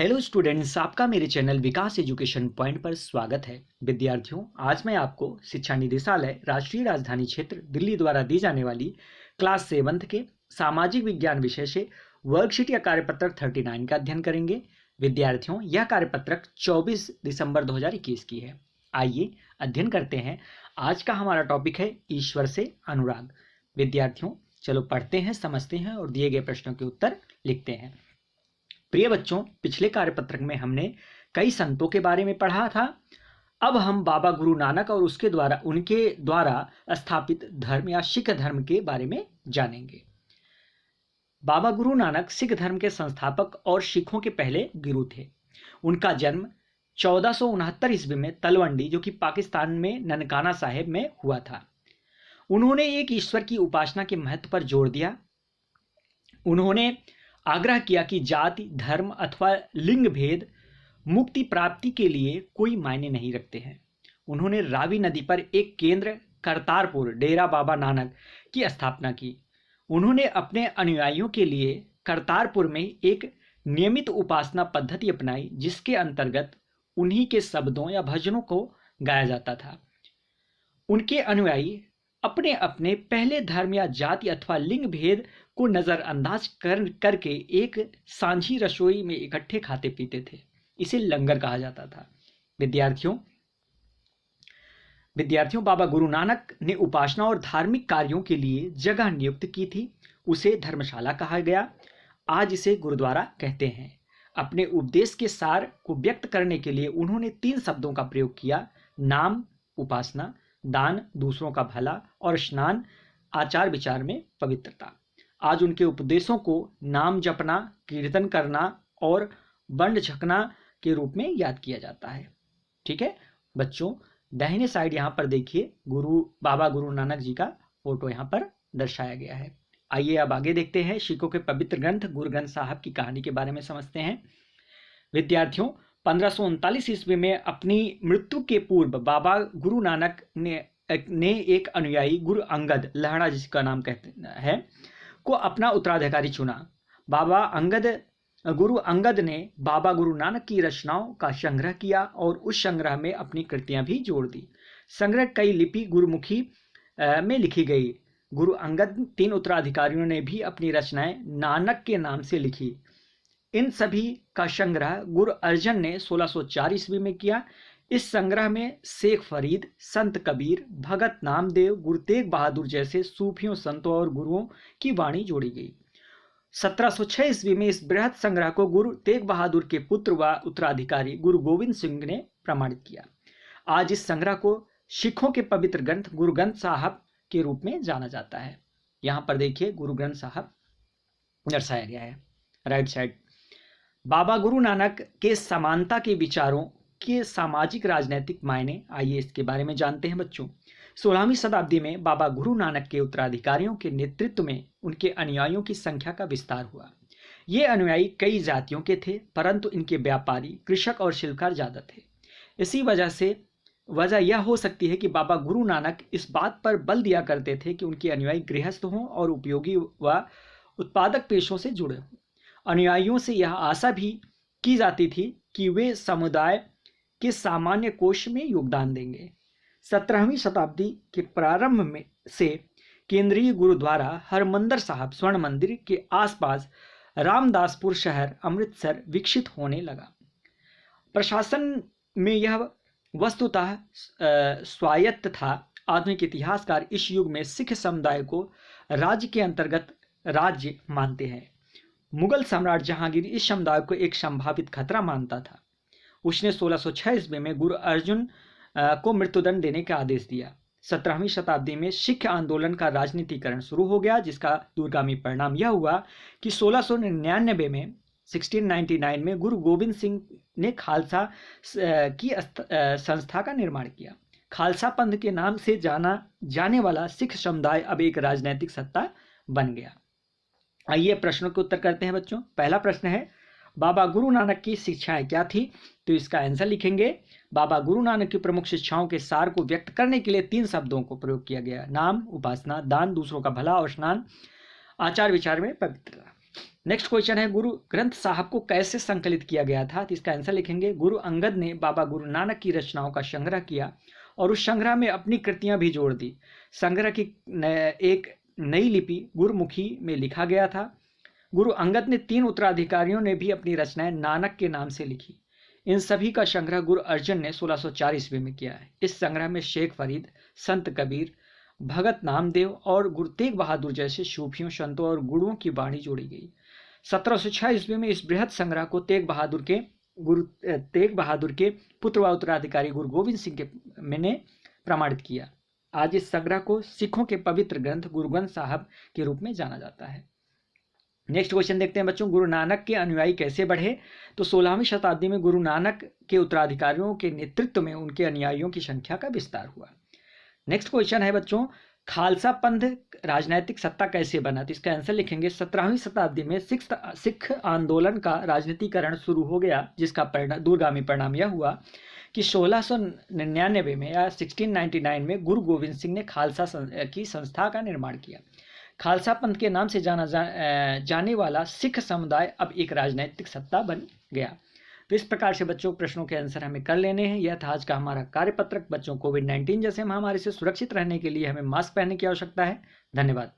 Hello students, आपका मेरे channel विकास education point पर स्वागत है। विद्यार्थियों, आज मैं आपको शिक्षा निदेशालय राष्ट्रीय राजधानी क्षेत्र दिल्ली द्वारा दी जाने वाली क्लास 7 के सामाजिक विज्ञान विषय से वर्कशीट या कार्यपत्रक 39 का अध्ययन करेंगे। विद्यार्थियों, यह कार्यपत्रक 24 दिसंबर 2021 की है। आइए अध्ययन करते हैं। आज का हमारा टॉपिक है ईश्वर से अनुराग। विद्यार्थियों, चलो पढ़ते हैं, समझते हैं और दिए गए प्रश्नों के उत्तर लिखते हैं। प्रिय बच्चों, पिछले कार्यपत्रक में हमने कई संतों के बारे में पढ़ा था। अब हम बाबा गुरु नानक और उनके द्वारा स्थापित धर्म या सिख धर्म के बारे में जानेंगे। बाबा गुरु नानक सिख धर्म के संस्थापक और सिखों के पहले गुरु थे। उनका जन्म 1469 ईस्वी में तलवंडी, जो कि पाकिस्तान में ननकाना साहिब में हुआ था। उन्होंने एक ईश्वर की उपासना के महत्व पर जोर दिया। उन्होंने आग्रह किया कि जाति, धर्म अथवा लिंग भेद मुक्ति प्राप्ति के लिए कोई मायने नहीं रखते हैं। उन्होंने रावी नदी पर एक केंद्र करतारपुर डेरा बाबा नानक की स्थापना की। उन्होंने अपने अनुयायियों के लिए करतारपुर में एक नियमित उपासना पद्धति अपनाई, जिसके अंतर्गत उन्हीं के शब्दों या भजनों को गाया जाता था। उनके अनुयायी अपने अपने पहले धर्म या जाति अथवा लिंग भेद को नजरअंदाज करके एक सांझी रसोई में इकट्ठे खाते पीते थे। इसे लंगर कहा जाता था। विद्यार्थियों, बाबा गुरु नानक ने उपासना और धार्मिक कार्यों के लिए जगह नियुक्त की थी। उसे धर्मशाला कहा गया। आज इसे गुरुद्वारा कहते हैं। अपने उपदेश के सार को व्यक्त करने के लिए उन्होंने 3 शब्दों का प्रयोग किया: नाम उपासना, दान दूसरों का भला और स्नान आचार विचार में पवित्रता। आज उनके उपदेशों को नाम जपना, कीर्तन करना और बंड झकना के रूप में याद किया जाता है। ठीक है बच्चों, दाहिने साइड यहाँ पर देखिए बाबा गुरु नानक जी का फोटो यहाँ पर दर्शाया गया है। आइए अब आगे देखते हैं। सिखों के पवित्र ग्रंथ गुरु ग्रंथ साहब की कहानी के बारे में समझते हैं। विद्यार्थियों, 1539 ईस्वी में अपनी मृत्यु के पूर्व बाबा गुरु नानक ने एक अनुयायी गुरु अंगद लहड़ा, जिसका नाम कहते हैं, को अपना उत्तराधिकारी चुना। गुरु अंगद ने बाबा गुरु नानक की रचनाओं का संग्रह किया और उस संग्रह में अपनी कृतियां भी जोड़ दी। संग्रह कई लिपि गुरुमुखी में लिखी गई। गुरु अंगद 3 उत्तराधिकारियों ने भी अपनी रचनाएं नानक के नाम से लिखी। इन सभी का संग्रह गुरु अर्जन ने 1604 ईस्वी में किया। इस संग्रह में शेख फरीद, संत कबीर, भगत नामदेव, गुरु तेग बहादुर जैसे सूफियों, संतों और गुरुओं की वाणी जोड़ी गई। 1706 ईस्वी में इस बृहद संग्रह को गुरु तेग बहादुर के पुत्र व उत्तराधिकारी गुरु गोविंद सिंह ने प्रमाणित किया। आज इस संग्रह को सिखों के पवित्र ग्रंथ गुरु ग्रंथ साहब के रूप में जाना जाता है। यहाँ पर देखिए गुरु ग्रंथ साहब दर्शाया गया है राइट साइड। बाबा गुरु नानक के समानता के विचारों के सामाजिक राजनीतिक मायने, आइए इसके बारे में जानते हैं बच्चों। 16वीं शताब्दी में बाबा गुरु नानक के उत्तराधिकारियों के नेतृत्व में उनके अनुयायियों की संख्या का विस्तार हुआ। ये अनुयायी कई जातियों के थे, परंतु इनके व्यापारी, कृषक और शिल्पकार ज्यादा थे। इसी वजह यह हो सकती है कि बाबा गुरु नानक इस बात पर बल दिया करते थे कि उनके अनुयायी गृहस्थ हों और उपयोगी व उत्पादक पेशों से जुड़े हों। अनुयायियों से यह आशा भी की जाती थी कि वे समुदाय के सामान्य कोष में योगदान देंगे। 17वीं शताब्दी के प्रारंभ में से केंद्रीय गुरुद्वारा हरमंदिर साहब स्वर्ण मंदिर के आसपास रामदासपुर शहर अमृतसर विकसित होने लगा। प्रशासन में यह वस्तुतः स्वायत्त था। आधुनिक इतिहासकार इस युग में सिख समुदाय को राज्य के अंतर्गत राज्य मानते हैं। मुगल सम्राट जहांगीर इस समुदाय को एक संभावित खतरा मानता था। उसने 1606 ईस्वी में गुरु अर्जुन को मृत्युदंड देने का आदेश दिया। 17वीं शताब्दी में सिख आंदोलन का राजनीतिकरण शुरू हो गया, जिसका दूरगामी परिणाम यह हुआ कि 1699 में 1699 में गुरु गोविंद सिंह ने खालसा की संस्था का निर्माण किया। खालसा पंथ के नाम से जाना जाने वाला सिख समुदाय अब एक राजनीतिक सत्ता बन गया। आइए प्रश्नों के उत्तर करते हैं बच्चों। पहला प्रश्न है, बाबा गुरु नानक की शिक्षाएं क्या थी? तो इसका आंसर लिखेंगे, बाबा गुरु नानक की प्रमुख शिक्षाओं के सार को व्यक्त करने के लिए 3 शब्दों को प्रयोग किया गया: नाम उपासना, दान दूसरों का भला और स्नान आचार विचार में पवित्रता। नेक्स्ट क्वेश्चन है, गुरु ग्रंथ साहब को कैसे संकलित किया गया था? तो इसका आंसर लिखेंगे, गुरु अंगद ने बाबा गुरु नानक की रचनाओं का संग्रह किया और उस संग्रह में अपनी कृतियां भी जोड़ दी। संग्रह की एक नई लिपि गुरुमुखी में लिखा गया था। गुरु अंगद ने 3 उत्तराधिकारियों ने भी अपनी रचनाएं नानक के नाम से लिखी। इन सभी का संग्रह गुरु अर्जन ने 1604 ईस्वी में किया है। इस संग्रह में शेख फरीद, संत कबीर, भगत नामदेव और गुरु तेग बहादुर जैसे सूफियों, संतों और गुरुओं की वाणी जोड़ी गई। 1706 ईस्वी में इस बृहद संग्रह को तेग बहादुर के पुत्र व उत्तराधिकारी गुरु गोविंद सिंह के ने प्रमाणित किया। आज इस संग्रह को सिखों के पवित्र ग्रंथ गुरु ग्रंथ साहब के रूप में जाना जाता है। नेक्स्ट क्वेश्चन देखते हैं बच्चों, गुरु नानक के अनुयायी कैसे बढ़े? तो 16वीं शताब्दी में गुरु नानक के उत्तराधिकारियों के नेतृत्व में उनके अनुयायियों की संख्या का विस्तार हुआ। नेक्स्ट क्वेश्चन है बच्चों, खालसा पंथ राजनीतिक सत्ता कैसे बना? तो इसका आंसर लिखेंगे, 17वीं शताब्दी में सिख आंदोलन का राजनीतिकरण शुरू हो गया, जिसका दूरगामी परिणाम यह हुआ कि 1699 में या 1699 में गुरु गोविंद सिंह ने खालसा की संस्था का निर्माण किया। खालसा पंथ के नाम से जाने वाला सिख समुदाय अब एक राजनीतिक सत्ता बन गया। तो इस प्रकार से बच्चों प्रश्नों के आंसर हमें कर लेने हैं। यह था आज का हमारा कार्यपत्रक। बच्चों, कोविड-19 जैसे महामारी से सुरक्षित रहने के लिए हमें मास्क पहनने की आवश्यकता है। धन्यवाद।